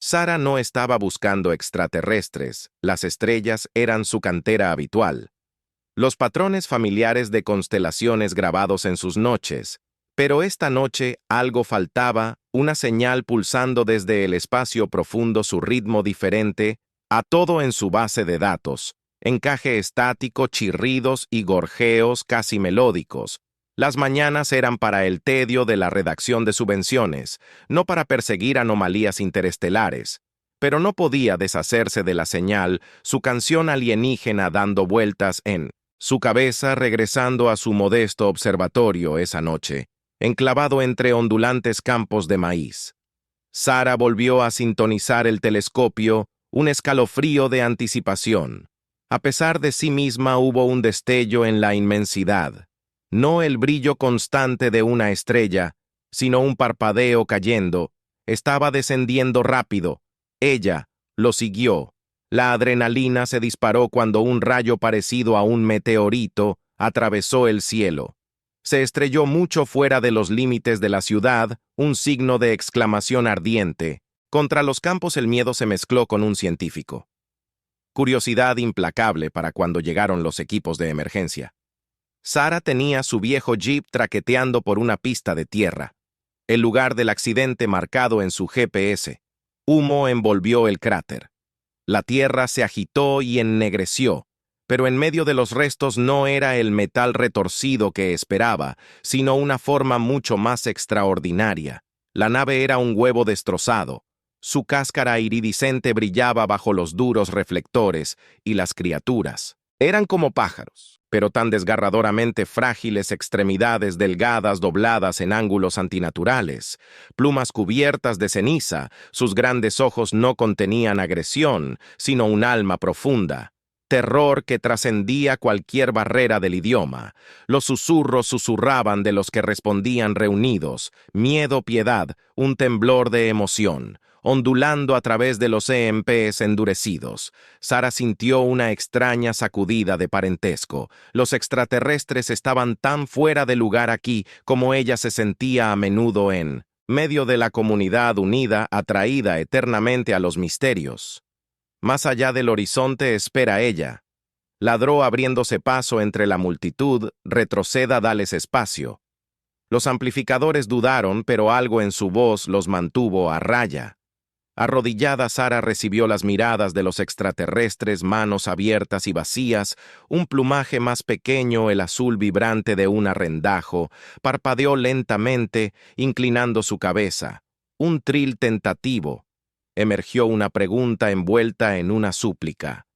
Sara no estaba buscando extraterrestres, las estrellas eran su cantera habitual. Los patrones familiares de constelaciones grabados en sus noches, pero esta noche algo faltaba, una señal pulsando desde el espacio profundo su ritmo diferente, a todo en su base de datos, encaje estático, chirridos y gorjeos casi melódicos. Las mañanas eran para el tedio de la redacción de subvenciones, no para perseguir anomalías interestelares, pero no podía deshacerse de la señal, su canción alienígena dando vueltas en su cabeza regresando a su modesto observatorio esa noche, enclavado entre ondulantes campos de maíz. Sara volvió a sintonizar el telescopio, un escalofrío de anticipación. A pesar de sí misma hubo un destello en la inmensidad, no el brillo constante de una estrella, sino un parpadeo cayendo, estaba descendiendo rápido. Ella lo siguió. La adrenalina se disparó cuando un rayo parecido a un meteorito atravesó el cielo. Se estrelló mucho fuera de los límites de la ciudad, un signo de exclamación ardiente. Contra los campos el miedo se mezcló con un científico. Curiosidad implacable para cuando llegaron los equipos de emergencia. Sara tenía su viejo jeep traqueteando por una pista de tierra. El lugar del accidente marcado en su GPS. Humo envolvió el cráter. La tierra se agitó y ennegreció, pero en medio de los restos no era el metal retorcido que esperaba, sino una forma mucho más extraordinaria. La nave era un huevo destrozado. Su cáscara iridiscente brillaba bajo los duros reflectores, y las criaturas eran como pájaros, pero tan desgarradoramente frágiles, extremidades delgadas dobladas en ángulos antinaturales, plumas cubiertas de ceniza, sus grandes ojos no contenían agresión, sino un alma profunda, terror que trascendía cualquier barrera del idioma. Los susurros susurraban de los que respondían reunidos, miedo, piedad, un temblor de emoción. Ondulando a través de los EMPs endurecidos, Sara sintió una extraña sacudida de parentesco. Los extraterrestres estaban tan fuera de lugar aquí como ella se sentía a menudo en medio de la comunidad unida, atraída eternamente a los misterios. Más allá del horizonte espera ella. Ladró abriéndose paso entre la multitud, retroceda, dales espacio. Los amplificadores dudaron, pero algo en su voz los mantuvo a raya. Arrodillada, Sara recibió las miradas de los extraterrestres, manos abiertas y vacías, un plumaje más pequeño, el azul vibrante de un arrendajo, parpadeó lentamente, inclinando su cabeza. Un tril tentativo. Emergió una pregunta envuelta en una súplica.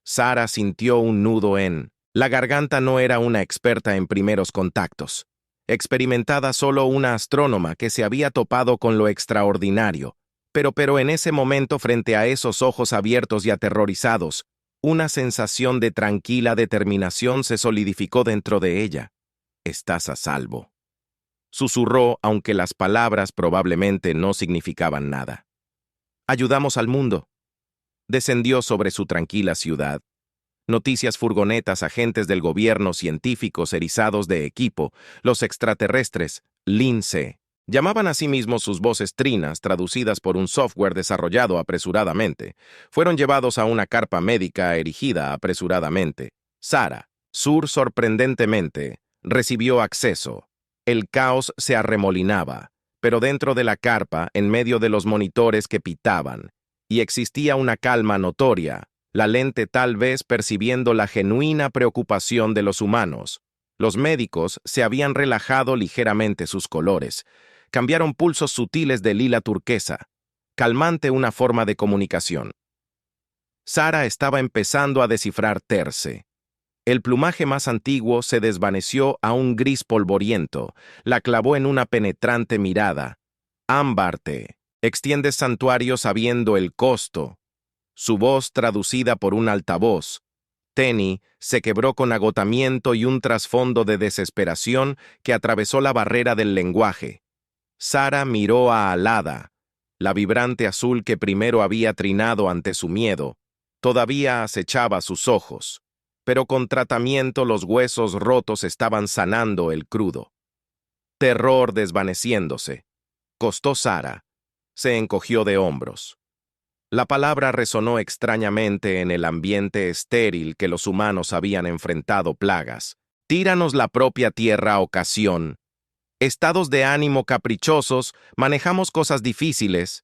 Sara sintió un nudo en la garganta. No era una experta en primeros contactos. Experimentada, solo una astrónoma que se había topado con lo extraordinario. Pero en ese momento, frente a esos ojos abiertos y aterrorizados, una sensación de tranquila determinación se solidificó dentro de ella. «Estás a salvo», susurró, aunque las palabras probablemente no significaban nada. «Ayudamos al mundo». Descendió sobre su tranquila ciudad. Noticias, furgonetas, agentes del gobierno, científicos erizados de equipo, los extraterrestres, Lince. Llamaban a sí mismos sus voces trinas, traducidas por un software desarrollado apresuradamente. Fueron llevados a una carpa médica erigida apresuradamente. Sara, sorprendentemente, recibió acceso. El caos se arremolinaba, pero dentro de la carpa, en medio de los monitores que pitaban, y existía una calma notoria, la lente tal vez percibiendo la genuina preocupación de los humanos. Los médicos se habían relajado ligeramente sus colores. Cambiaron pulsos sutiles de lila turquesa, calmante, una forma de comunicación. Sara estaba empezando a descifrar terce. El plumaje más antiguo se desvaneció a un gris polvoriento, la clavó en una penetrante mirada. «Ámbarte, extiendes santuario sabiendo el costo». Su voz traducida por un altavoz. Tenny se quebró con agotamiento y un trasfondo de desesperación que atravesó la barrera del lenguaje. Sara miró a Alada, la vibrante azul que primero había trinado ante su miedo. Todavía acechaba sus ojos, pero con tratamiento los huesos rotos estaban sanando el crudo. Terror desvaneciéndose. Costó Sara. Se encogió de hombros. La palabra resonó extrañamente en el ambiente estéril que los humanos habían enfrentado plagas. Tíranos la propia tierra ocasión. Estados de ánimo caprichosos, manejamos cosas difíciles.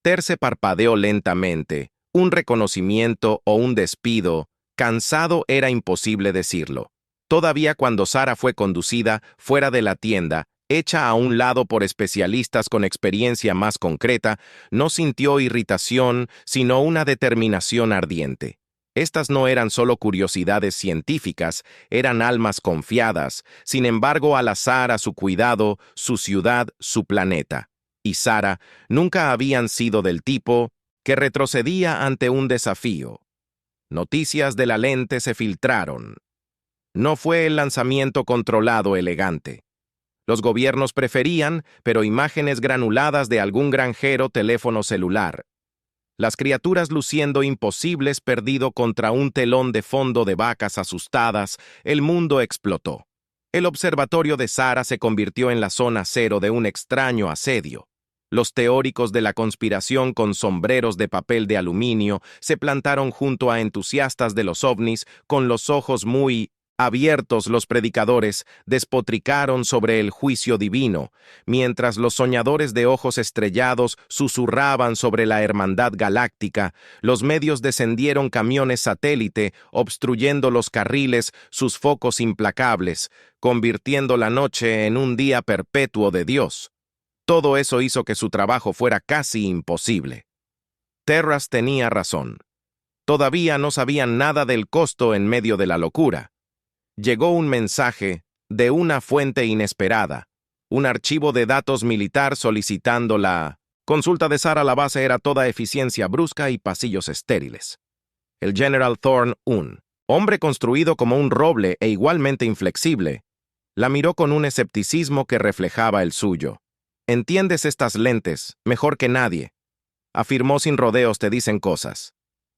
Terce parpadeó lentamente. Un reconocimiento o un despido. Cansado era imposible decirlo. Todavía cuando Sara fue conducida fuera de la tienda, hecha a un lado por especialistas con experiencia más concreta, no sintió irritación, sino una determinación ardiente. Estas no eran solo curiosidades científicas, eran almas confiadas, sin embargo al azar a su cuidado, su ciudad, su planeta. Y Sara nunca habían sido del tipo que retrocedía ante un desafío. Noticias de la lente se filtraron. No fue el lanzamiento controlado elegante. Los gobiernos preferían, pero imágenes granuladas de algún granjero teléfono celular. Las criaturas luciendo imposibles perdido contra un telón de fondo de vacas asustadas, el mundo explotó. El observatorio de Sara se convirtió en la zona cero de un extraño asedio. Los teóricos de la conspiración con sombreros de papel de aluminio se plantaron junto a entusiastas de los ovnis con los ojos muy abiertos. Los predicadores despotricaron sobre el juicio divino, mientras los soñadores de ojos estrellados susurraban sobre la hermandad galáctica. Los medios descendieron camiones satélite, obstruyendo los carriles, sus focos implacables, convirtiendo la noche en un día perpetuo de Dios. Todo eso hizo que su trabajo fuera casi imposible. Terras tenía razón. Todavía no sabían nada del costo en medio de la locura. Llegó un mensaje de una fuente inesperada, un archivo de datos militar solicitando la consulta de Sara. La base era toda eficiencia brusca y pasillos estériles. El General Thorne, un hombre construido como un roble e igualmente inflexible, la miró con un escepticismo que reflejaba el suyo. «Entiendes estas lentes mejor que nadie», afirmó sin rodeos. «Te dicen cosas».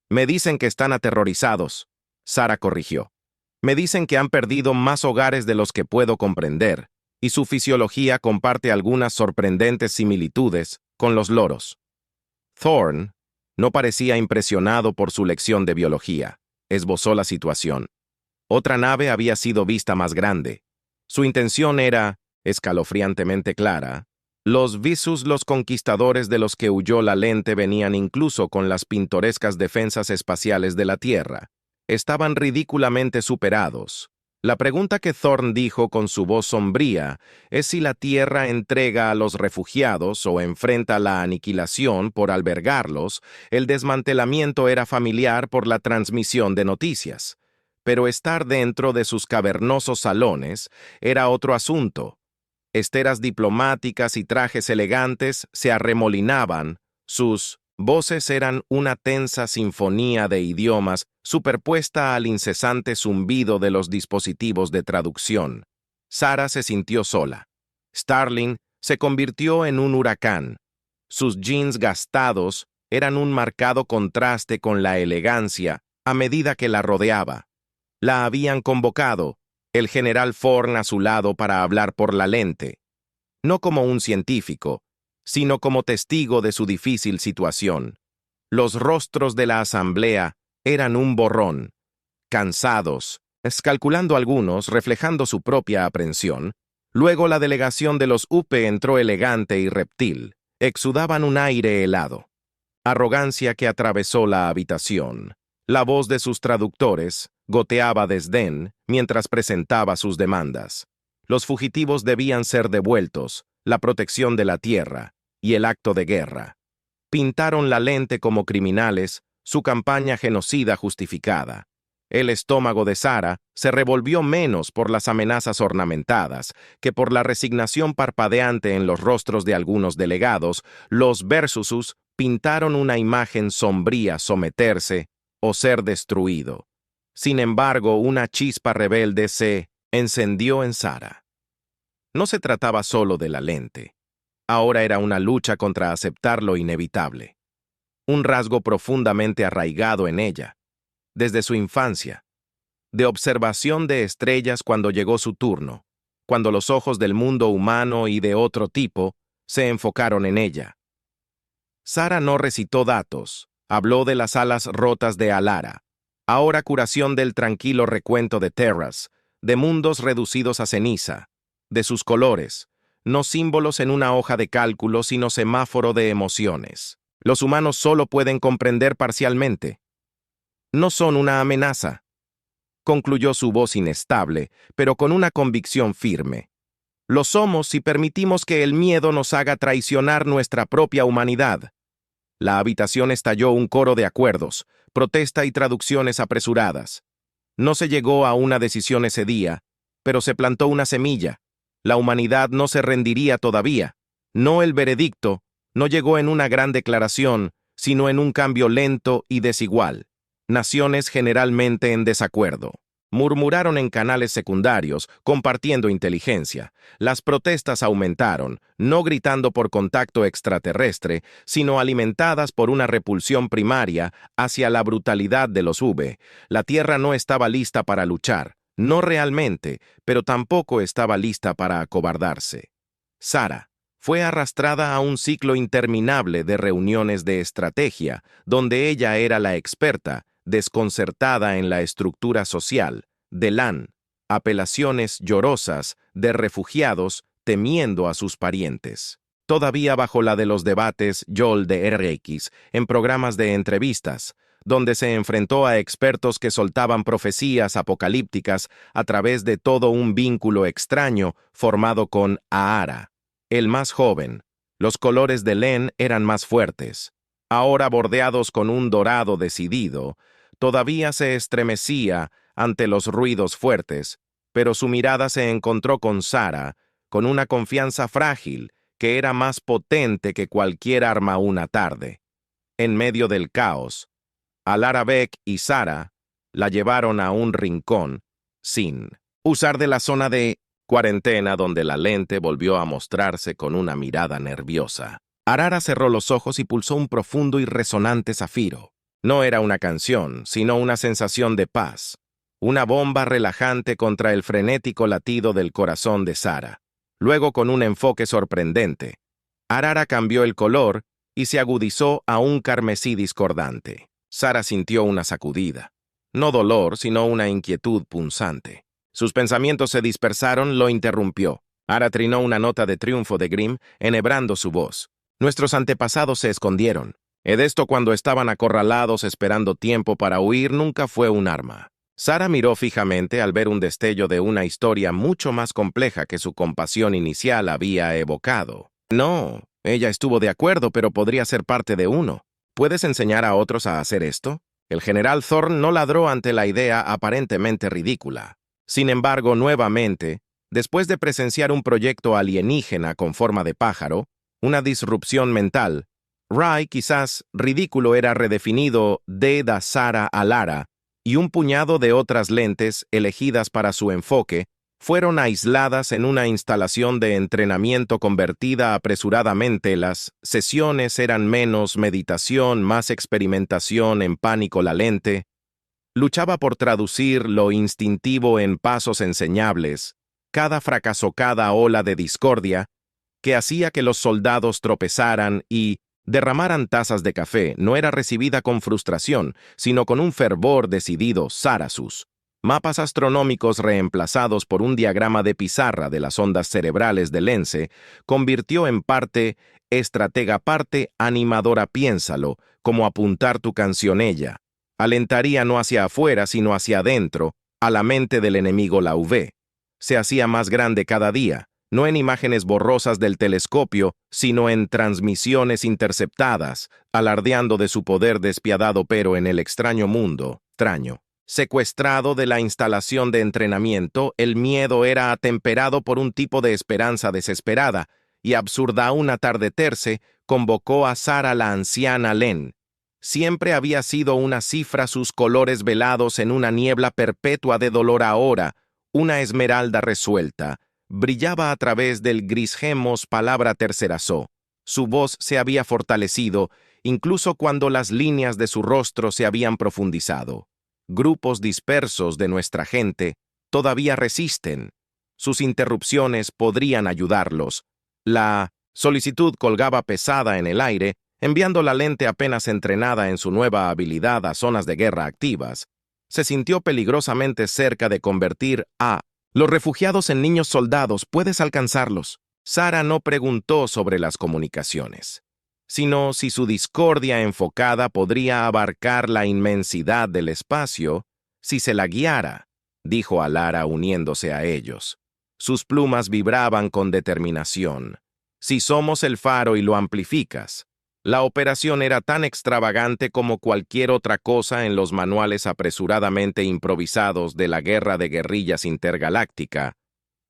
«Me dicen que están aterrorizados», Sara corrigió. «Me dicen que han perdido más hogares de los que puedo comprender, y su fisiología comparte algunas sorprendentes similitudes con los loros». Thorne no parecía impresionado por su lección de biología. Esbozó la situación. Otra nave había sido vista más grande. Su intención era escalofriantemente clara. Los Visus, los conquistadores de los que huyó la lente, venían incluso con las pintorescas defensas espaciales de la Tierra. Estaban ridículamente superados. La pregunta que Thorne dijo con su voz sombría es si la Tierra entrega a los refugiados o enfrenta la aniquilación por albergarlos. El desmantelamiento era familiar por la transmisión de noticias. Pero estar dentro de sus cavernosos salones era otro asunto. Esteras diplomáticas y trajes elegantes se arremolinaban. Sus voces eran una tensa sinfonía de idiomas superpuesta al incesante zumbido de los dispositivos de traducción. Sara se sintió sola. Starling se convirtió en un huracán. Sus jeans gastados eran un marcado contraste con la elegancia a medida que la rodeaba. La habían convocado, el general Thorne a su lado, para hablar por la lente. No como un científico, sino como testigo de su difícil situación. Los rostros de la asamblea eran un borrón, cansados, calculando algunos, reflejando su propia aprensión. Luego la delegación de los UPE entró elegante y reptil. Exudaban un aire helado. Arrogancia que atravesó la habitación. La voz de sus traductores goteaba desdén mientras presentaba sus demandas. Los fugitivos debían ser devueltos, la protección de la tierra y el acto de guerra. Pintaron la lente como criminales, su campaña genocida justificada. El estómago de Sara se revolvió menos por las amenazas ornamentadas que por la resignación parpadeante en los rostros de algunos delegados. Los Versusus pintaron una imagen sombría: someterse o ser destruido. Sin embargo, una chispa rebelde se encendió en Sara. No se trataba solo de la lente. Ahora era una lucha contra aceptar lo inevitable. Un rasgo profundamente arraigado en ella, desde su infancia, de observación de estrellas cuando llegó su turno, cuando los ojos del mundo humano y de otro tipo se enfocaron en ella. Sara no recitó datos, Habló de las alas rotas de Alara. Ahora curación del tranquilo recuento de Terras, de mundos reducidos a ceniza, de sus colores, no símbolos en una hoja de cálculo, sino semáforo de emociones. Los humanos solo pueden comprender parcialmente. No son una amenaza, concluyó su voz inestable, pero con una convicción firme. Lo somos si permitimos que el miedo nos haga traicionar nuestra propia humanidad. La habitación estalló un coro de acuerdos, protesta y traducciones apresuradas. No se llegó a una decisión ese día, pero se plantó una semilla. La humanidad no se rendiría todavía. No el veredicto, no llegó en una gran declaración, sino en un cambio lento y desigual. Naciones generalmente en desacuerdo. Murmuraron en canales secundarios, compartiendo inteligencia. Las protestas aumentaron, no gritando por contacto extraterrestre, sino alimentadas por una repulsión primaria hacia la brutalidad de los V. La Tierra no estaba lista para luchar, no realmente, pero tampoco estaba lista para acobardarse. Sara fue arrastrada a un ciclo interminable de reuniones de estrategia, donde ella era la experta, desconcertada en la estructura social, de LAN, apelaciones llorosas de refugiados temiendo a sus parientes. Todavía bajo la de los debates YOL de RX, en programas de entrevistas, donde se enfrentó a expertos que soltaban profecías apocalípticas a través de todo un vínculo extraño formado con Aara, el más joven. Los colores de Len eran más fuertes. Ahora bordeados con un dorado decidido, todavía se estremecía ante los ruidos fuertes, pero su mirada se encontró con Sara, con una confianza frágil que era más potente que cualquier arma una tarde. En medio del caos, Alara Beck y Sara la llevaron a un rincón, sin usar de la zona de cuarentena donde la lente volvió a mostrarse con una mirada nerviosa. Arara cerró los ojos y pulsó un profundo y resonante zafiro. No era una canción, sino una sensación de paz. Una bomba relajante contra el frenético latido del corazón de Sara. Luego, con un enfoque sorprendente, Arara cambió el color y se agudizó a un carmesí discordante. Sara sintió una sacudida. No dolor, sino una inquietud punzante. Sus pensamientos se dispersaron, lo interrumpió. Ara trinó una nota de triunfo de Grimm, enhebrando su voz. Nuestros antepasados se escondieron. Esto cuando estaban acorralados esperando tiempo para huir nunca fue un arma. Sara miró fijamente al ver un destello de una historia mucho más compleja que su compasión inicial había evocado. No, ella estuvo de acuerdo, pero podría ser parte de uno. ¿Puedes enseñar a otros a hacer esto? El general Thorne no ladró ante la idea aparentemente ridícula. Sin embargo, nuevamente, después de presenciar un proyecto alienígena con forma de pájaro, una disrupción mental, Rai, quizás ridículo, era redefinido de da Sara Alara, y un puñado de otras lentes, elegidas para su enfoque, fueron aisladas en una instalación de entrenamiento convertida apresuradamente. Las sesiones eran menos meditación, más experimentación en pánico. La lente luchaba por traducir lo instintivo en pasos enseñables, cada fracaso, cada ola de discordia, que hacía que los soldados tropezaran y derramaran tazas de café, no era recibida con frustración, sino con un fervor decidido. Sarasus. Mapas astronómicos reemplazados por un diagrama de pizarra de las ondas cerebrales de Lense, convirtió en parte estratega, parte animadora. Piénsalo, como apuntar tu canción. Ella alentaría no hacia afuera, sino hacia adentro, a la mente del enemigo. La UV se hacía más grande cada día, no en imágenes borrosas del telescopio, sino en transmisiones interceptadas, alardeando de su poder despiadado. Pero en el extraño mundo, extraño, secuestrado de la instalación de entrenamiento, el miedo era atemperado por un tipo de esperanza desesperada, y absurda. Un atardecerse, convocó a Sara, la anciana Len. Siempre había sido una cifra, sus colores velados en una niebla perpetua de dolor. Ahora, una esmeralda resuelta, brillaba a través del gris gemos. Palabra tercerazó. Su voz se había fortalecido, incluso cuando las líneas de su rostro se habían profundizado. Grupos dispersos de nuestra gente todavía resisten. Sus interrupciones podrían ayudarlos. La solicitud colgaba pesada en el aire, enviando la lente apenas entrenada en su nueva habilidad a zonas de guerra activas, se sintió peligrosamente cerca de convertir a los refugiados en niños soldados. ¿Puedes alcanzarlos? Sarah no preguntó sobre las comunicaciones, sino si su discordia enfocada podría abarcar la inmensidad del espacio si se la guiara, dijo Alara uniéndose a ellos. Sus plumas vibraban con determinación. Si somos el faro y lo amplificas. La operación era tan extravagante como cualquier otra cosa en los manuales apresuradamente improvisados de la guerra de guerrillas intergaláctica.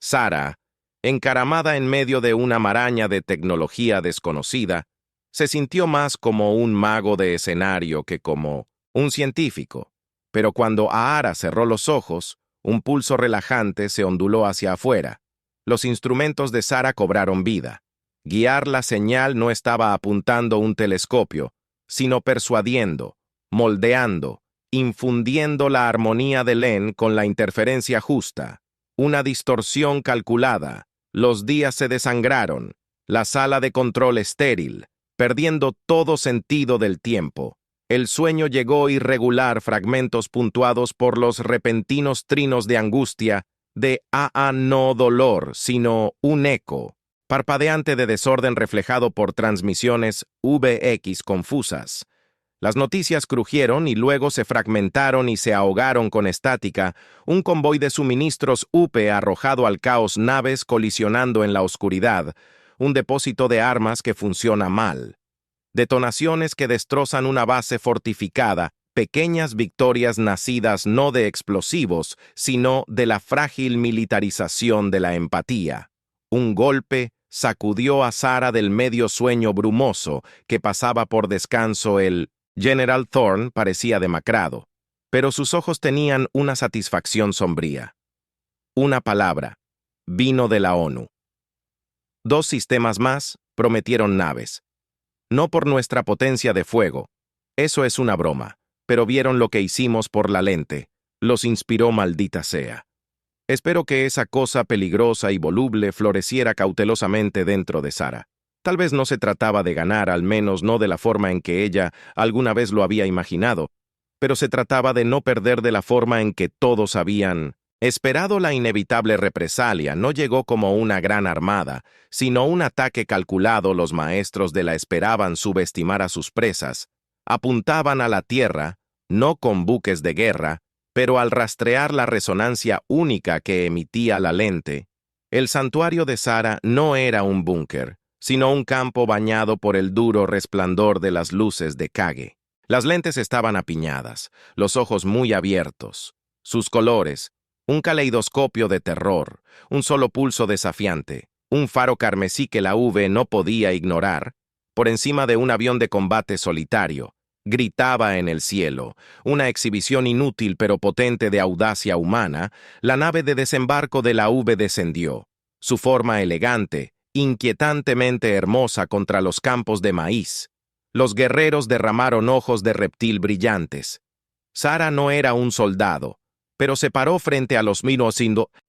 Sarah, encaramada en medio de una maraña de tecnología desconocida, se sintió más como un mago de escenario que como un científico. Pero cuando Aara cerró los ojos, un pulso relajante se onduló hacia afuera. Los instrumentos de Sarah cobraron vida. Guiar la señal no estaba apuntando un telescopio, sino persuadiendo, moldeando, infundiendo la armonía de Len con la interferencia justa. Una distorsión calculada. Los días se desangraron. La sala de control estéril, perdiendo todo sentido del tiempo. El sueño llegó irregular, fragmentos puntuados por los repentinos trinos de angustia, de no dolor, sino un eco, parpadeante de desorden reflejado por transmisiones VX confusas. Las noticias crujieron y luego se fragmentaron y se ahogaron con estática, un convoy de suministros UP arrojado al caos, naves colisionando en la oscuridad, un depósito de armas que funciona mal. Detonaciones que destrozan una base fortificada, pequeñas victorias nacidas no de explosivos, sino de la frágil militarización de la empatía. Un golpe sacudió a Sarah del medio sueño brumoso que pasaba por descanso. El General Thorne parecía demacrado, pero sus ojos tenían una satisfacción sombría. Una palabra: vino de la ONU. 2 sistemas más prometieron naves. No por nuestra potencia de fuego. Eso es una broma. Pero vieron lo que hicimos por la lente. Los inspiró, maldita sea. Espero que esa cosa peligrosa y voluble floreciera cautelosamente dentro de Sarah. Tal vez no se trataba de ganar, al menos no de la forma en que ella alguna vez lo había imaginado, pero se trataba de no perder de la forma en que todos habían esperado. La inevitable represalia no llegó como una gran armada, sino un ataque calculado. Los maestros de la esperaban subestimar a sus presas. Apuntaban a la tierra, no con buques de guerra, pero al rastrear la resonancia única que emitía la lente. El santuario de Sarah no era un búnker, sino un campo bañado por el duro resplandor de las luces de Kage. Las lentes estaban apiñadas, los ojos muy abiertos. Sus colores, un caleidoscopio de terror, un solo pulso desafiante, un faro carmesí que la V no podía ignorar, por encima de un avión de combate solitario, gritaba en el cielo, una exhibición inútil pero potente de audacia humana. La nave de desembarco de la V descendió, su forma elegante, inquietantemente hermosa contra los campos de maíz. Los guerreros derramaron ojos de reptil brillantes. Sarah no era un soldado, pero se paró frente a los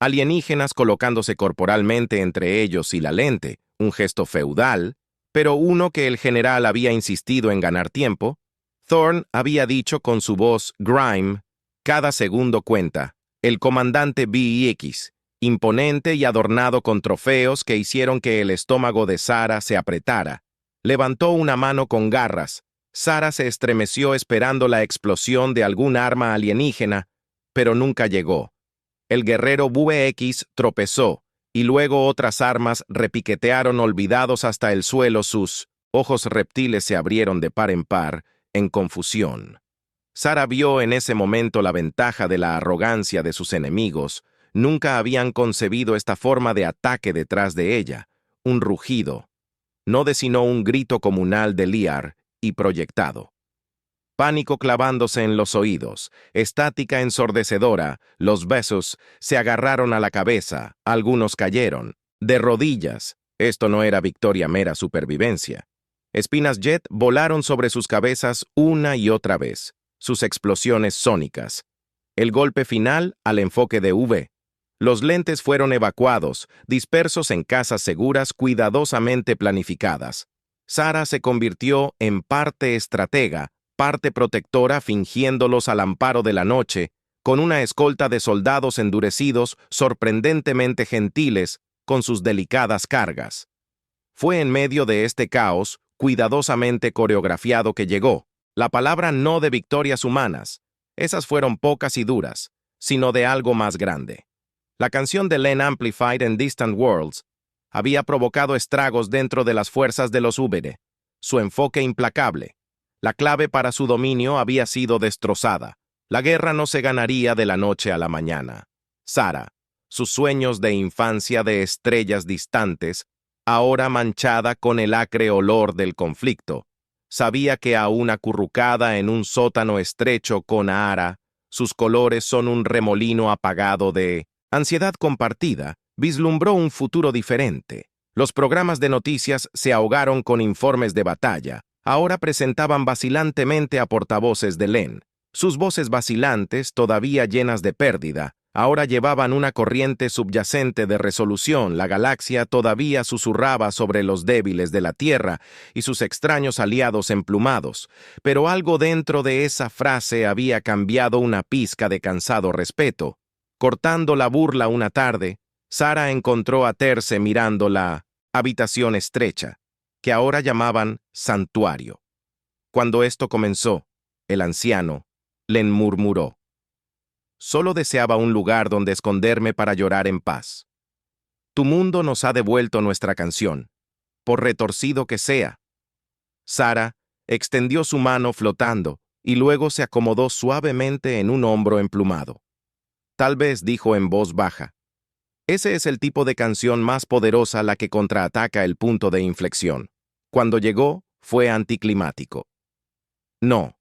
alienígenas colocándose corporalmente entre ellos y la lente, un gesto feudal, pero uno que el general había insistido en ganar tiempo. Thorne había dicho con su voz grime: cada segundo cuenta. El comandante BX, imponente y adornado con trofeos que hicieron que el estómago de Sarah se apretara, levantó una mano con garras. Sarah se estremeció esperando la explosión de algún arma alienígena, pero nunca llegó. El guerrero VX tropezó, y luego otras armas repiquetearon olvidados hasta el suelo. Sus ojos reptiles se abrieron de par en par, en confusión. Sarah vio en ese momento la ventaja de la arrogancia de sus enemigos. Nunca habían concebido esta forma de ataque detrás de ella, un rugido, no de sino un grito comunal de Liar y proyectado. Pánico clavándose en los oídos, estática ensordecedora. Los besos se agarraron a la cabeza, algunos cayeron, de rodillas. Esto no era victoria, mera supervivencia. Espinas jet volaron sobre sus cabezas una y otra vez, sus explosiones sónicas. El golpe final al enfoque de V. Los lentes fueron evacuados, dispersos en casas seguras cuidadosamente planificadas. Sara se convirtió en parte estratega, parte protectora, fingiéndolos al amparo de la noche, con una escolta de soldados endurecidos, sorprendentemente gentiles, con sus delicadas cargas. Fue en medio de este caos, cuidadosamente coreografiado, que llegó la palabra no de victorias humanas. Esas fueron pocas y duras, sino de algo más grande. La canción de Len Amplified en Distant Worlds había provocado estragos dentro de las fuerzas de los Úbere. Su enfoque implacable. La clave para su dominio había sido destrozada. La guerra no se ganaría de la noche a la mañana. Sara, sus sueños de infancia de estrellas distantes, ahora manchada con el acre olor del conflicto, sabía que aún acurrucada en un sótano estrecho con Ahara, sus colores son un remolino apagado de ansiedad compartida, vislumbró un futuro diferente. Los programas de noticias se ahogaron con informes de batalla. Ahora presentaban vacilantemente a portavoces de Len. Sus voces vacilantes, todavía llenas de pérdida, ahora llevaban una corriente subyacente de resolución. La galaxia todavía susurraba sobre los débiles de la Tierra y sus extraños aliados emplumados, pero algo dentro de esa frase había cambiado una pizca de cansado respeto. Cortando la burla una tarde, Sara encontró a Terce mirando la habitación estrecha, que ahora llamaban santuario. Cuando esto comenzó, el anciano Len murmuró: «Solo deseaba un lugar donde esconderme para llorar en paz. Tu mundo nos ha devuelto nuestra canción, por retorcido que sea». Sara extendió su mano flotando y luego se acomodó suavemente en un hombro emplumado. Tal vez dijo en voz baja: «Ese es el tipo de canción más poderosa, la que contraataca el punto de inflexión. Cuando llegó, fue anticlimático. No.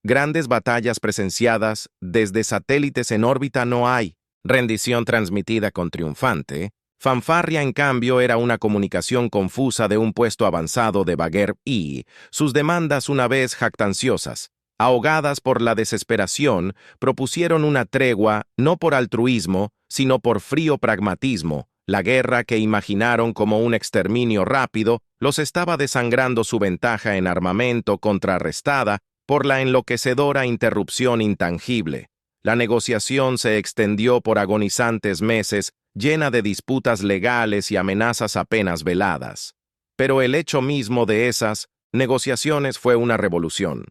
Grandes batallas presenciadas desde satélites en órbita no hay. Rendición transmitida con triunfante. Fanfarria, en cambio, era una comunicación confusa de un puesto avanzado de Bagheer y sus demandas, una vez jactanciosas, ahogadas por la desesperación, propusieron una tregua no por altruismo, sino por frío pragmatismo. La guerra, que imaginaron como un exterminio rápido, los estaba desangrando. Su ventaja en armamento contrarrestada por la enloquecedora interrupción intangible. La negociación se extendió por agonizantes meses, llena de disputas legales y amenazas apenas veladas. Pero el hecho mismo de esas negociaciones fue una revolución.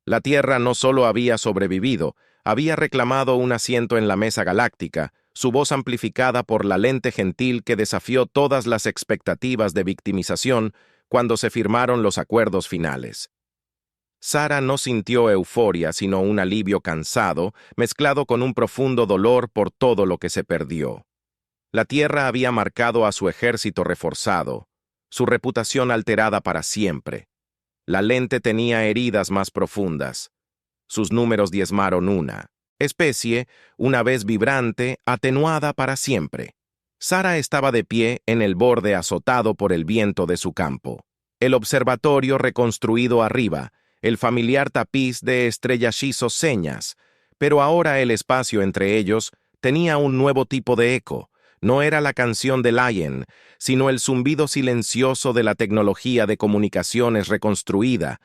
La Tierra no solo había sobrevivido, había reclamado un asiento en la mesa galáctica, su voz amplificada por la lente gentil que desafió todas las expectativas de victimización cuando se firmaron los acuerdos finales. Sara no sintió euforia, sino un alivio cansado, mezclado con un profundo dolor por todo lo que se perdió. La Tierra había marcado a su ejército reforzado, su reputación alterada para siempre. La lente tenía heridas más profundas. Sus números diezmaron una especie, una vez vibrante, atenuada para siempre. Sara estaba de pie en el borde azotado por el viento de su campo. El observatorio reconstruido arriba, el familiar tapiz de estrellachizos señas, pero ahora el espacio entre ellos tenía un nuevo tipo de eco. No era la canción de Lion, sino el zumbido silencioso de la tecnología de comunicaciones reconstruida.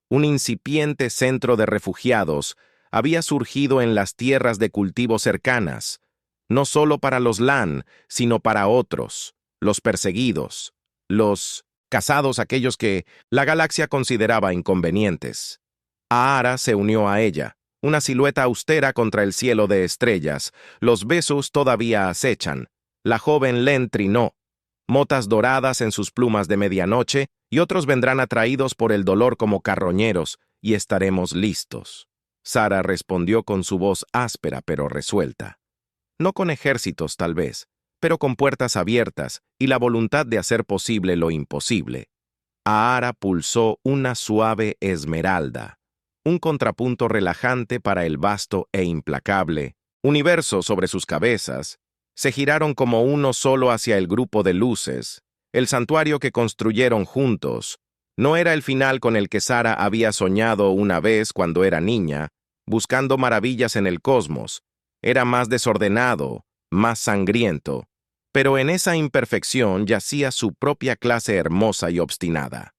Un incipiente centro de refugiados había surgido en las tierras de cultivo cercanas, no solo para los Lan, sino para otros, los perseguidos, los casados, aquellos que la galaxia consideraba inconvenientes. Ahara se unió a ella, una silueta austera contra el cielo de estrellas. Los besos todavía acechan. La joven Len trinó, motas doradas en sus plumas de medianoche, y otros vendrán atraídos por el dolor como carroñeros, y estaremos listos. Sara respondió con su voz áspera pero resuelta. No con ejércitos, tal vez, pero con puertas abiertas y la voluntad de hacer posible lo imposible. Ahara pulsó una suave esmeralda, un contrapunto relajante para el vasto e implacable universo sobre sus cabezas. Se giraron como uno solo hacia el grupo de luces. El santuario que construyeron juntos no era el final con el que Sara había soñado una vez cuando era niña, buscando maravillas en el cosmos. Era más desordenado, más sangriento. Pero en esa imperfección yacía su propia clase hermosa y obstinada.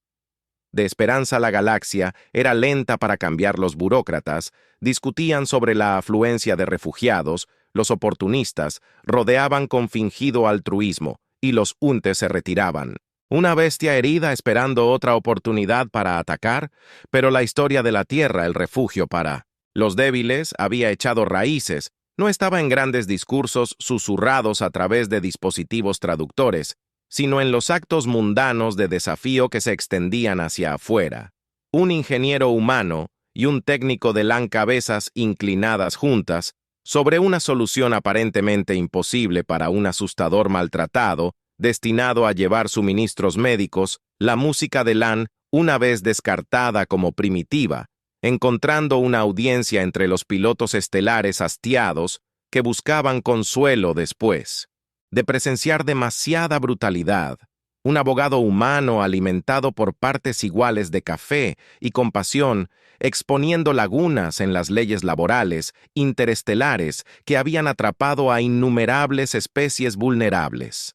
De Esperanza la galaxia era lenta para cambiar. Los burócratas discutían sobre la afluencia de refugiados, los oportunistas rodeaban con fingido altruismo y los untes se retiraban. Una bestia herida esperando otra oportunidad para atacar, pero la historia de la Tierra, el refugio para los débiles, había echado raíces. No estaba en grandes discursos susurrados a través de dispositivos traductores, sino en los actos mundanos de desafío que se extendían hacia afuera. Un ingeniero humano y un técnico de LAN, cabezas inclinadas juntas sobre una solución aparentemente imposible para un asustador maltratado, destinado a llevar suministros médicos. La música de LAN, una vez descartada como primitiva, encontrando una audiencia entre los pilotos estelares hastiados que buscaban consuelo después de presenciar demasiada brutalidad. Un abogado humano alimentado por partes iguales de café y compasión, exponiendo lagunas en las leyes laborales interestelares que habían atrapado a innumerables especies vulnerables.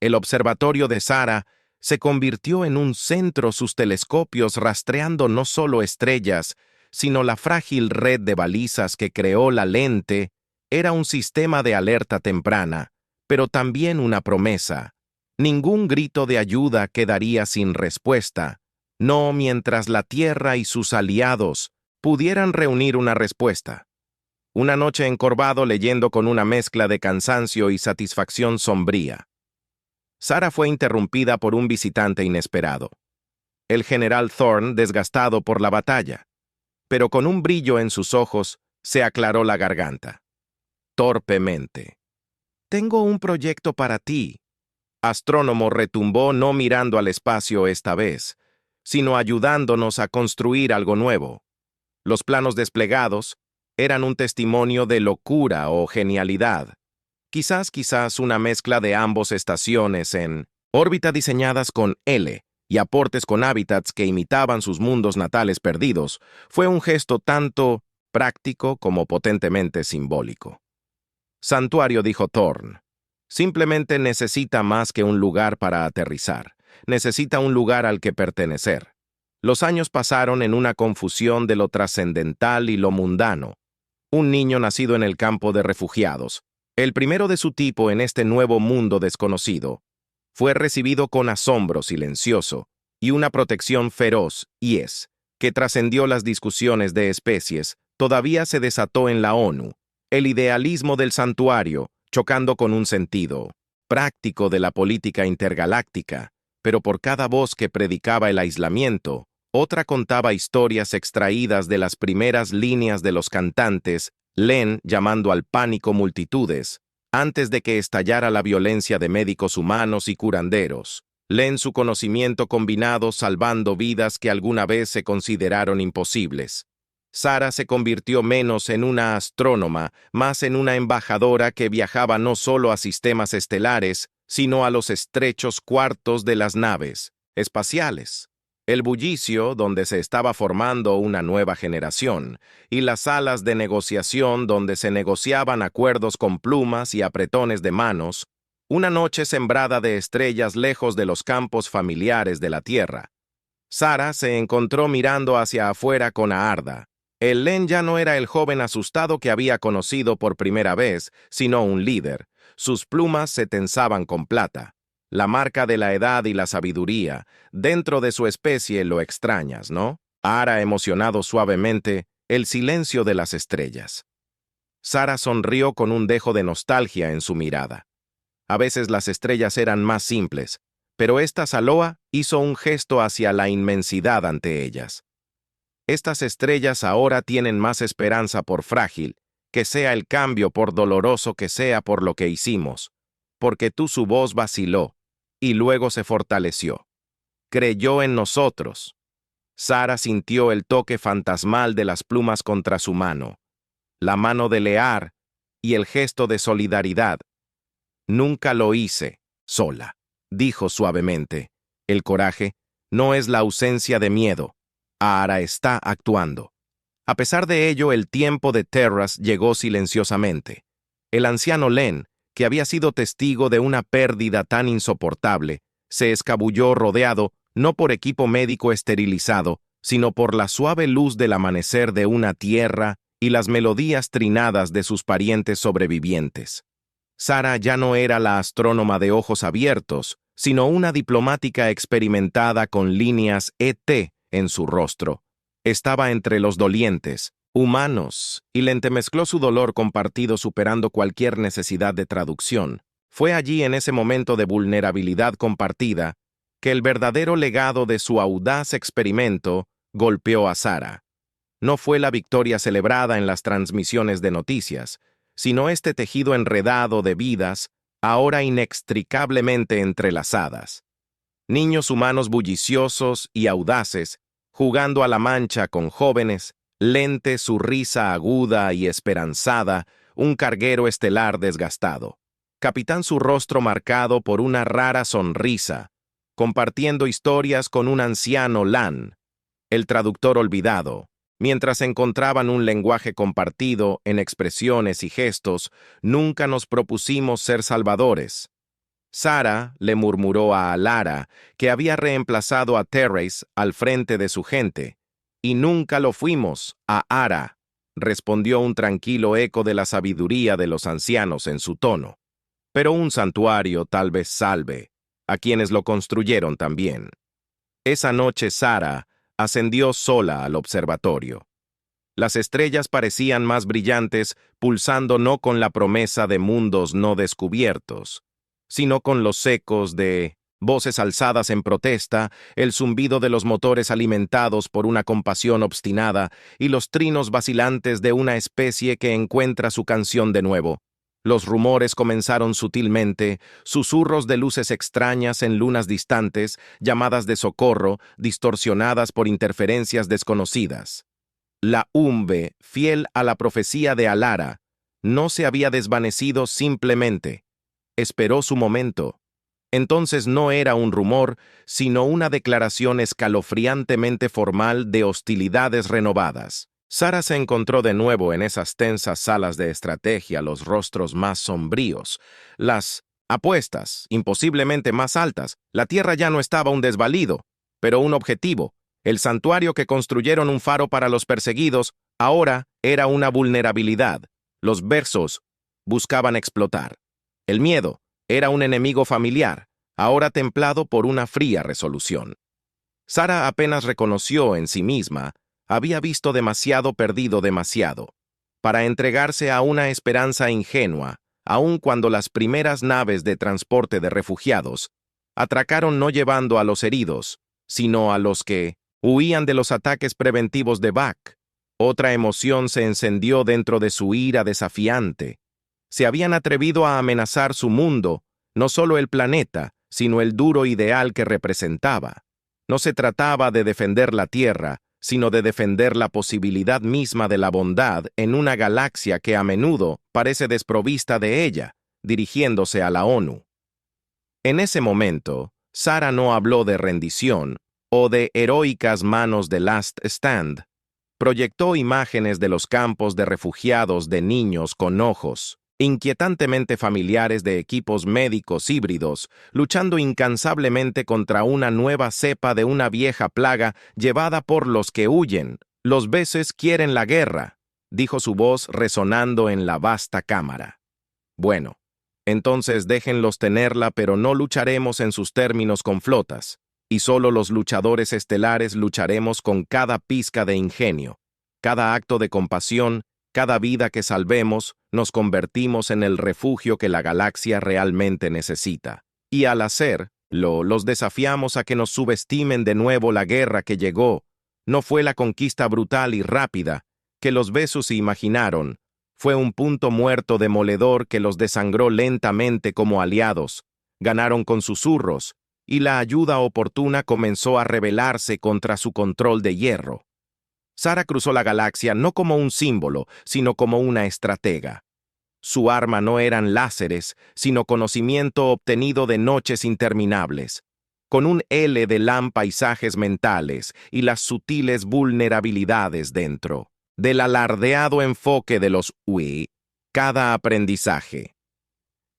El observatorio de Sara se convirtió en un centro, sus telescopios rastreando no solo estrellas, sino la frágil red de balizas que creó la lente. Era un sistema de alerta temprana, pero también una promesa. Ningún grito de ayuda quedaría sin respuesta, no mientras la Tierra y sus aliados pudieran reunir una respuesta. Una noche encorvado leyendo con una mezcla de cansancio y satisfacción sombría, Sara fue interrumpida por un visitante inesperado. El general Thorne, desgastado por la batalla, pero con un brillo en sus ojos, se aclaró la garganta. Torpemente. «Tengo un proyecto para ti». Astrónomo retumbó, no mirando al espacio esta vez, sino ayudándonos a construir algo nuevo. Los planos desplegados eran un testimonio de locura o genialidad. Quizás una mezcla de ambos. Estaciones en órbita diseñadas con L y aportes con hábitats que imitaban sus mundos natales perdidos. Fue un gesto tanto práctico como potentemente simbólico. «Santuario», dijo Thorne. «Simplemente necesita más que un lugar para aterrizar. Necesita un lugar al que pertenecer». Los años pasaron en una confusión de lo trascendental y lo mundano. Un niño nacido en el campo de refugiados, el primero de su tipo en este nuevo mundo desconocido, fue recibido con asombro silencioso y una protección feroz, que trascendió las discusiones de especies. Todavía se desató en la ONU. El idealismo del santuario, chocando con un sentido práctico de la política intergaláctica, pero por cada voz que predicaba el aislamiento, otra contaba historias extraídas de las primeras líneas de los cantantes. Len llamando al pánico multitudes, antes de que estallara la violencia de médicos humanos y curanderos. Len su conocimiento combinado salvando vidas que alguna vez se consideraron imposibles. Sara se convirtió menos en una astrónoma, más en una embajadora que viajaba no solo a sistemas estelares, sino a los estrechos cuartos de las naves espaciales. El bullicio donde se estaba formando una nueva generación, y las salas de negociación donde se negociaban acuerdos con plumas y apretones de manos, una noche sembrada de estrellas lejos de los campos familiares de la Tierra. Sara se encontró mirando hacia afuera con Aarda. El Len ya no era el joven asustado que había conocido por primera vez, sino un líder. Sus plumas se tensaban con plata. La marca de la edad y la sabiduría. Dentro de su especie lo extrañas, ¿no? Ara, emocionado suavemente, el silencio de las estrellas. Sara sonrió con un dejo de nostalgia en su mirada. A veces las estrellas eran más simples, pero esta Saloa hizo un gesto hacia la inmensidad ante ellas. Estas estrellas ahora tienen más esperanza, por frágil que sea el cambio, por doloroso que sea por lo que hicimos, porque su voz vaciló y luego se fortaleció. Creyó en nosotros. Sara sintió el toque fantasmal de las plumas contra su mano, la mano de Lear y el gesto de solidaridad. «Nunca lo hice sola», dijo suavemente. «El coraje no es la ausencia de miedo. Ara está actuando». A pesar de ello, el tiempo de Terras llegó silenciosamente. El anciano Len, que había sido testigo de una pérdida tan insoportable, se escabulló rodeado no por equipo médico esterilizado, sino por la suave luz del amanecer de una tierra y las melodías trinadas de sus parientes sobrevivientes. Sara ya no era la astrónoma de ojos abiertos, sino una diplomática experimentada con líneas ET en su rostro. Estaba entre los dolientes, humanos, y le entremezcló su dolor compartido superando cualquier necesidad de traducción. Fue allí en ese momento de vulnerabilidad compartida que el verdadero legado de su audaz experimento golpeó a Sara. No fue la victoria celebrada en las transmisiones de noticias, sino este tejido enredado de vidas, ahora inextricablemente entrelazadas. Niños humanos bulliciosos y audaces, jugando a la mancha con jóvenes, lente su risa aguda y esperanzada, un carguero estelar desgastado. Capitán su rostro marcado por una rara sonrisa, compartiendo historias con un anciano Lan, el traductor olvidado. Mientras encontraban un lenguaje compartido en expresiones y gestos, nunca nos propusimos ser salvadores. Sara le murmuró a Alara que había reemplazado a Therese al frente de su gente, y nunca lo fuimos, a Ara, respondió un tranquilo eco de la sabiduría de los ancianos en su tono. Pero un santuario tal vez salve a quienes lo construyeron también. Esa noche Sara ascendió sola al observatorio. Las estrellas parecían más brillantes, pulsando no con la promesa de mundos no descubiertos, sino con los ecos de voces alzadas en protesta, el zumbido de los motores alimentados por una compasión obstinada y los trinos vacilantes de una especie que encuentra su canción de nuevo. Los rumores comenzaron sutilmente, susurros de luces extrañas en lunas distantes, llamadas de socorro, distorsionadas por interferencias desconocidas. La Umbe, fiel a la profecía de Alara, no se había desvanecido simplemente. Esperó su momento. Entonces no era un rumor, sino una declaración escalofriantemente formal de hostilidades renovadas. Sara se encontró de nuevo en esas tensas salas de estrategia, los rostros más sombríos, las apuestas imposiblemente más altas. La tierra ya no estaba un desvalido, pero un objetivo. El santuario que construyeron un faro para los perseguidos ahora era una vulnerabilidad. Los versos buscaban explotar. El miedo era un enemigo familiar, ahora templado por una fría resolución. Sara apenas reconoció en sí misma había visto demasiado perdido demasiado, para entregarse a una esperanza ingenua, aun cuando las primeras naves de transporte de refugiados atracaron no llevando a los heridos, sino a los que huían de los ataques preventivos de Bak. Otra emoción se encendió dentro de su ira desafiante. Se habían atrevido a amenazar su mundo, no solo el planeta, sino el duro ideal que representaba. No se trataba de defender la Tierra, sino de defender la posibilidad misma de la bondad en una galaxia que a menudo parece desprovista de ella, dirigiéndose a la ONU. En ese momento, Sara no habló de rendición o de heroicas manos de Last Stand. Proyectó imágenes de los campos de refugiados de niños con ojos, inquietantemente familiares de equipos médicos híbridos, luchando incansablemente contra una nueva cepa de una vieja plaga llevada por los que huyen. Los veces quieren la guerra, dijo su voz resonando en la vasta cámara. Bueno, entonces déjenlos tenerla, pero no lucharemos en sus términos con flotas, y solo los luchadores estelares lucharemos con cada pizca de ingenio, cada acto de compasión. Cada vida que salvemos, nos convertimos en el refugio que la galaxia realmente necesita. Y al hacerlo, los desafiamos a que nos subestimen de nuevo la guerra que llegó. No fue la conquista brutal y rápida que los Vesus imaginaron. Fue un punto muerto demoledor que los desangró lentamente como aliados. Ganaron con susurros, y la ayuda oportuna comenzó a rebelarse contra su control de hierro. Sara cruzó la galaxia no como un símbolo, sino como una estratega. Su arma no eran láseres, sino conocimiento obtenido de noches interminables. Con un L de LAM paisajes mentales y las sutiles vulnerabilidades dentro. Del alardeado enfoque de los UI, cada aprendizaje.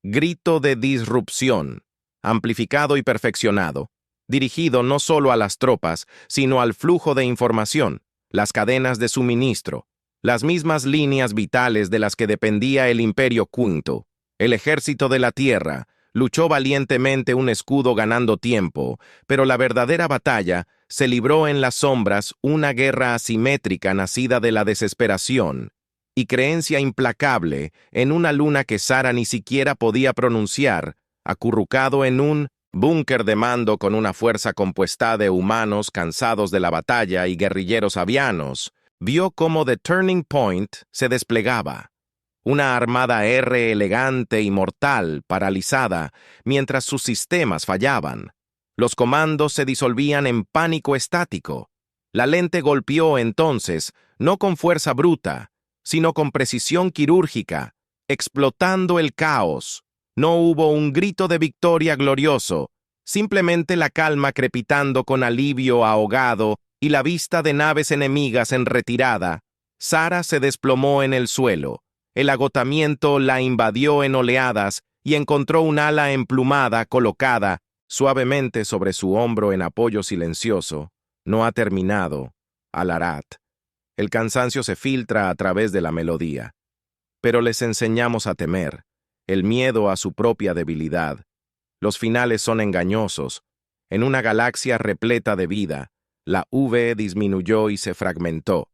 grito de disrupción, amplificado y perfeccionado, dirigido no solo a las tropas, sino al flujo de información, las cadenas de suministro, las mismas líneas vitales de las que dependía el Imperio Quinto. El ejército de la Tierra luchó valientemente un escudo ganando tiempo, pero la verdadera batalla se libró en las sombras, una guerra asimétrica nacida de la desesperación y creencia implacable en una luna que Sara ni siquiera podía pronunciar, acurrucado en un búnker de mando con una fuerza compuesta de humanos cansados de la batalla y guerrilleros avianos, vio cómo The Turning Point se desplegaba. Una armada R elegante y mortal, paralizada, mientras sus sistemas fallaban. Los comandos se disolvían en pánico estático. La lente golpeó entonces, no con fuerza bruta, sino con precisión quirúrgica, explotando el caos. No hubo un grito de victoria glorioso, simplemente la calma crepitando con alivio ahogado y la vista de naves enemigas en retirada. Sara se desplomó en el suelo. El agotamiento la invadió en oleadas y encontró un ala emplumada colocada suavemente sobre su hombro en apoyo silencioso. No ha terminado, Al-Arat. El cansancio se filtra a través de la melodía. Pero les enseñamos a temer, el miedo a su propia debilidad. Los finales son engañosos. En una galaxia repleta de vida, la V disminuyó y se fragmentó.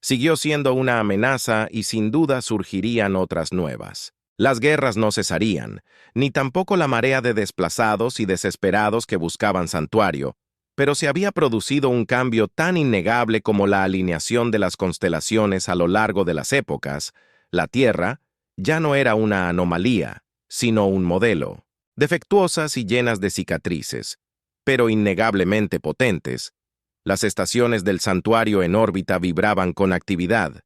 Siguió siendo una amenaza y sin duda surgirían otras nuevas. Las guerras no cesarían, ni tampoco la marea de desplazados y desesperados que buscaban santuario, pero se había producido un cambio tan innegable como la alineación de las constelaciones a lo largo de las épocas. La Tierra ya no era una anomalía, sino un modelo. Defectuosas y llenas de cicatrices, pero innegablemente potentes. Las estaciones del santuario en órbita vibraban con actividad,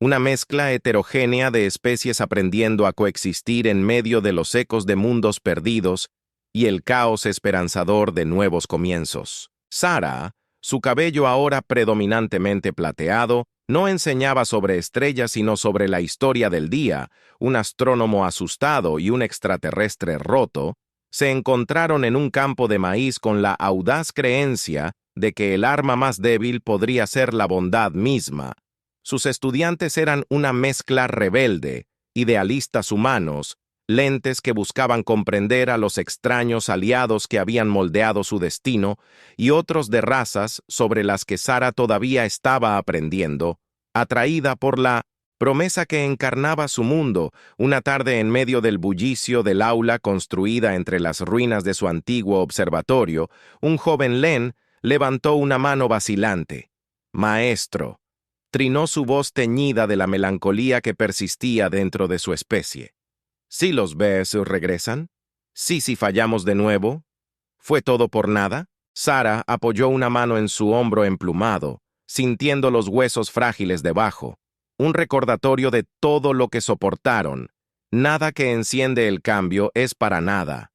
una mezcla heterogénea de especies aprendiendo a coexistir en medio de los ecos de mundos perdidos y el caos esperanzador de nuevos comienzos. Sara, su cabello ahora predominantemente plateado, no enseñaba sobre estrellas sino sobre la historia del día. Un astrónomo asustado y un extraterrestre roto se encontraron en un campo de maíz con la audaz creencia de que el arma más débil podría ser la bondad misma. Sus estudiantes eran una mezcla rebelde, idealistas humanos, lentes que buscaban comprender a los extraños aliados que habían moldeado su destino, y otros de razas sobre las que Sara todavía estaba aprendiendo, atraída por la promesa que encarnaba su mundo. Una tarde en medio del bullicio del aula construida entre las ruinas de su antiguo observatorio, un joven Len levantó una mano vacilante. «Maestro», trinó su voz teñida de la melancolía que persistía dentro de su especie. «¿Sí los ves regresan? ¿Sí si fallamos de nuevo? ¿Fue todo por nada?» Sara apoyó una mano en su hombro emplumado, sintiendo los huesos frágiles debajo. Un recordatorio de todo lo que soportaron. Nada que enciende el cambio es para nada.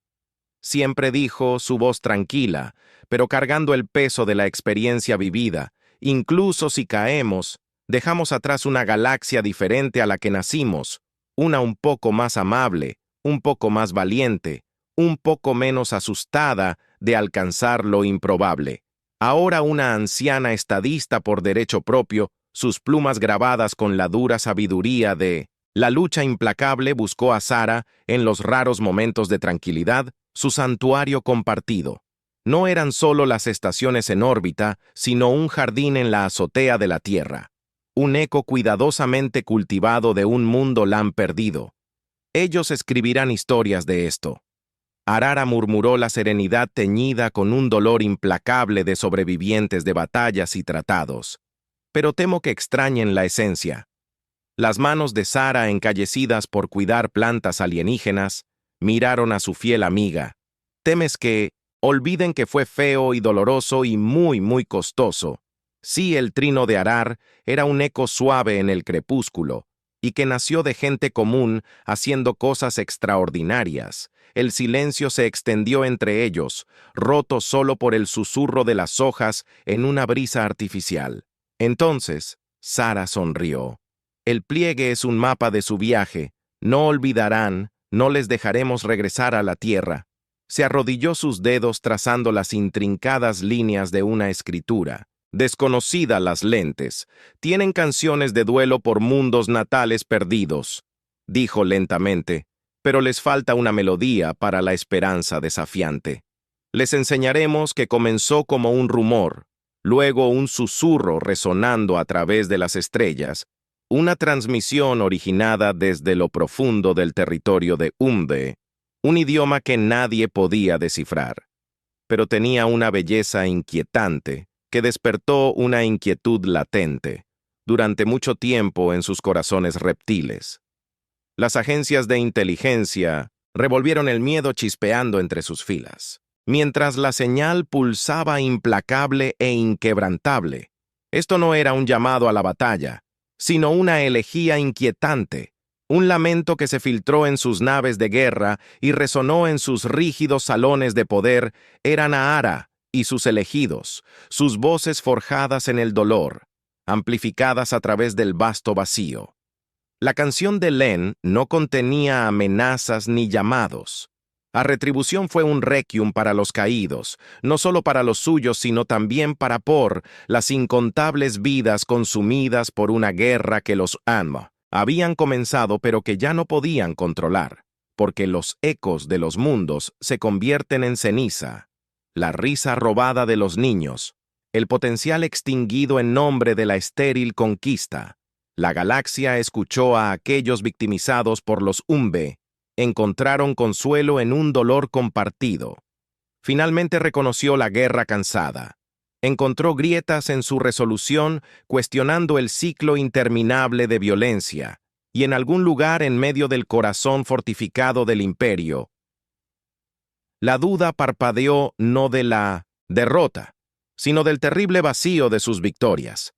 Siempre dijo, su voz tranquila, pero cargando el peso de la experiencia vivida. Incluso si caemos, dejamos atrás una galaxia diferente a la que nacimos, una un poco más amable, un poco más valiente, un poco menos asustada de alcanzar lo improbable. Ahora una anciana estadista por derecho propio, sus plumas grabadas con la dura sabiduría de la lucha implacable, buscó a Sara, en los raros momentos de tranquilidad, su santuario compartido. No eran solo las estaciones en órbita, sino un jardín en la azotea de la Tierra. Un eco cuidadosamente cultivado de un mundo lan perdido. Ellos escribirán historias de esto. Arara murmuró la serenidad teñida con un dolor implacable de sobrevivientes de batallas y tratados. Pero temo que extrañen la esencia. Las manos de Sara, encallecidas por cuidar plantas alienígenas, miraron a su fiel amiga. ¿Temes que olviden que fue feo y doloroso y muy, muy costoso? Sí, el trino de Arar era un eco suave en el crepúsculo, y que nació de gente común haciendo cosas extraordinarias. El silencio se extendió entre ellos, roto solo por el susurro de las hojas en una brisa artificial. Entonces, Sara sonrió. El pliegue es un mapa de su viaje. No olvidarán, No les dejaremos regresar a la tierra. Se arrodilló sus dedos trazando las intrincadas líneas de una escritura. Desconocida las lentes. Tienen canciones de duelo por mundos natales perdidos, dijo lentamente, pero les falta una melodía para la esperanza desafiante. Les enseñaremos que comenzó como un rumor, luego un susurro resonando a través de las estrellas, una transmisión originada desde lo profundo del territorio de Umbe, un idioma que nadie podía descifrar, pero tenía una belleza inquietante que despertó una inquietud latente durante mucho tiempo en sus corazones reptiles. Las agencias de inteligencia revolvieron el miedo chispeando entre sus filas, mientras la señal pulsaba implacable e inquebrantable. Esto no era un llamado a la batalla, sino una elegía inquietante, un lamento que se filtró en sus naves de guerra y resonó en sus rígidos salones de poder. Eran Ahara y sus elegidos, sus voces forjadas en el dolor, amplificadas a través del vasto vacío. La canción de Len no contenía amenazas ni llamados. La retribución fue un requiem para los caídos, no solo para los suyos, sino también para las incontables vidas consumidas por una guerra que los habían comenzado pero que ya no podían controlar, porque los ecos de los mundos se convierten en ceniza, la risa robada de los niños, el potencial extinguido en nombre de la estéril conquista. La galaxia escuchó a aquellos victimizados por los Umbe, encontraron consuelo en un dolor compartido. Finalmente reconoció la guerra cansada. Encontró grietas en su resolución, cuestionando el ciclo interminable de violencia, y en algún lugar en medio del corazón fortificado del imperio, la duda parpadeó no de la derrota, sino del terrible vacío de sus victorias.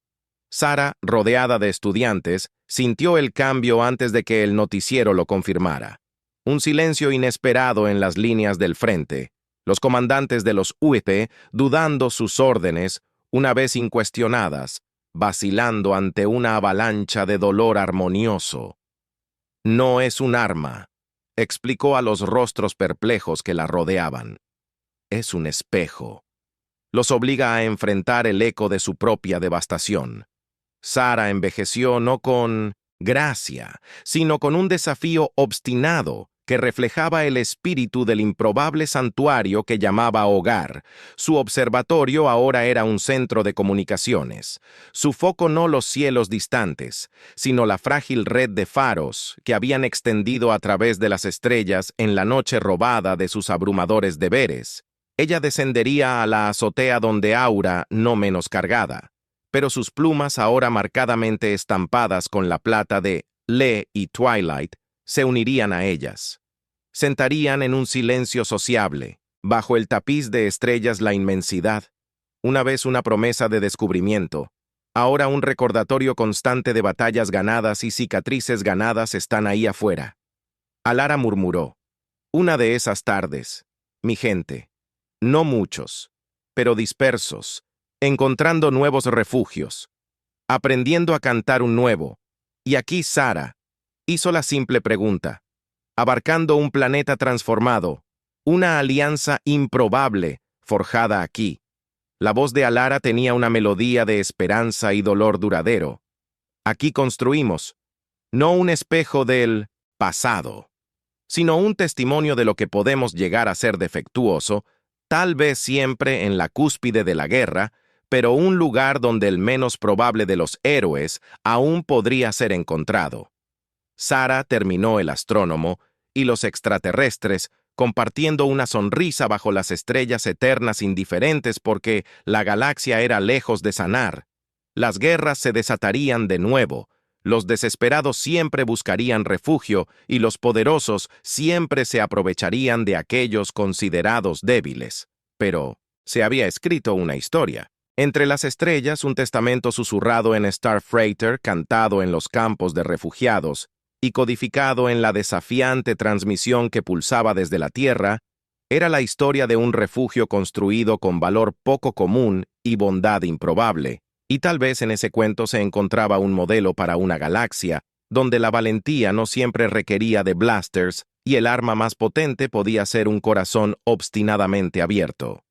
Sara, rodeada de estudiantes, sintió el cambio antes de que el noticiero lo confirmara. Un silencio inesperado en las líneas del frente, los comandantes de los UEP dudando sus órdenes, una vez incuestionadas, vacilando ante una avalancha de dolor armonioso. No es un arma, explicó a los rostros perplejos que la rodeaban. Es un espejo. Los obliga a enfrentar el eco de su propia devastación. Sara envejeció no con gracia, sino con un desafío obstinado que reflejaba el espíritu del improbable santuario que llamaba hogar. Su observatorio ahora era un centro de comunicaciones. Su foco no los cielos distantes, sino la frágil red de faros que habían extendido a través de las estrellas en la noche robada de sus abrumadores deberes. Ella descendería a la azotea donde Aura, no menos cargada, pero sus plumas, ahora marcadamente estampadas con la plata de Le y Twilight, se unirían a ellas. Sentarían en un silencio sociable, bajo el tapiz de estrellas la inmensidad, una vez una promesa de descubrimiento, ahora un recordatorio constante de batallas ganadas y cicatrices ganadas están ahí afuera. Alara murmuró, una de esas tardes, mi gente, no muchos, pero dispersos, encontrando nuevos refugios, aprendiendo a cantar un nuevo. Y aquí Sara hizo la simple pregunta, abarcando un planeta transformado, una alianza improbable forjada aquí. La voz de Alara tenía una melodía de esperanza y dolor duradero. Aquí construimos, no un espejo del pasado, sino un testimonio de lo que podemos llegar a ser defectuoso, tal vez siempre en la cúspide de la guerra, pero un lugar donde el menos probable de los héroes aún podría ser encontrado. Sara terminó el astrónomo y los extraterrestres compartiendo una sonrisa bajo las estrellas eternas indiferentes porque la galaxia era lejos de sanar. Las guerras se desatarían de nuevo, los desesperados siempre buscarían refugio y los poderosos siempre se aprovecharían de aquellos considerados débiles. Pero se había escrito una historia. Entre las estrellas, un testamento susurrado en Star Freighter, cantado en los campos de refugiados y codificado en la desafiante transmisión que pulsaba desde la Tierra, era la historia de un refugio construido con valor poco común y bondad improbable, y tal vez en ese cuento se encontraba un modelo para una galaxia, donde la valentía no siempre requería de blasters y el arma más potente podía ser un corazón obstinadamente abierto.